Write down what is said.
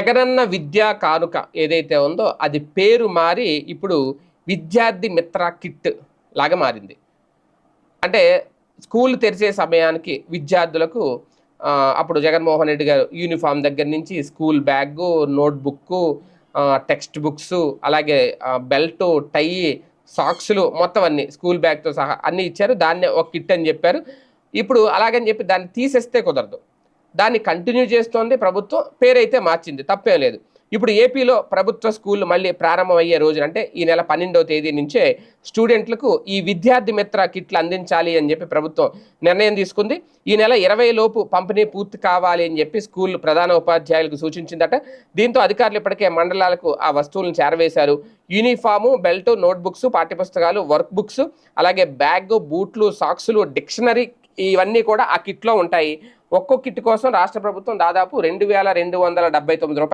జగనన్న విద్యా కానుక ఏదైతే ఉందో అది పేరు మారి ఇప్పుడు విద్యార్థి మిత్ర కిట్ లాగా మారింది. అంటే స్కూల్ తెరిచే సమయానికి విద్యార్థులకు అప్పుడు జగన్మోహన్ రెడ్డి గారు యూనిఫామ్ దగ్గర నుంచి school bag, notebook, text books, అలాగే బెల్టు, టై, సాక్స్లు మొత్తం అన్ని స్కూల్ బ్యాగ్తో సహా అన్నీ ఇచ్చారు. దాన్నే ఒక కిట్ అని చెప్పారు. ఇప్పుడు అలాగని చెప్పి దాన్ని తీసేస్తే కుదరదు. దాన్ని కంటిన్యూ చేస్తోంది ప్రభుత్వం. పేరైతే మార్చింది, తప్పేం లేదు. ఇప్పుడు ఏపీలో ప్రభుత్వ స్కూళ్ళు మళ్ళీ ప్రారంభమయ్యే రోజున అంటే ఈ నెల 12వ తేదీ నుంచే స్టూడెంట్లకు ఈ విద్యార్థి మిత్ర కిట్లు అందించాలి అని చెప్పి ప్రభుత్వం నిర్ణయం తీసుకుంది. ఈ నెల 20 లోపు పంపిణీ పూర్తి కావాలి అని చెప్పి స్కూల్ ప్రధాన ఉపాధ్యాయులకు సూచించిందట. దీంతో అధికారులు ఇప్పటికే మండలాలకు ఆ వస్తువులను చేరవేశారు. యూనిఫాము, బెల్ట్, నోట్బుక్స్, పాఠ్యపుస్తకాలు, వర్క్ బుక్స్, అలాగే బ్యాగ్, బూట్లు, సాక్సులు, డిక్షనరీ ఇవన్నీ కూడా ఆ కిట్లో ఉంటాయి. ఒక్కో కిట్ కోసం రాష్ట్ర ప్రభుత్వం దాదాపు 2279 రూపాయలు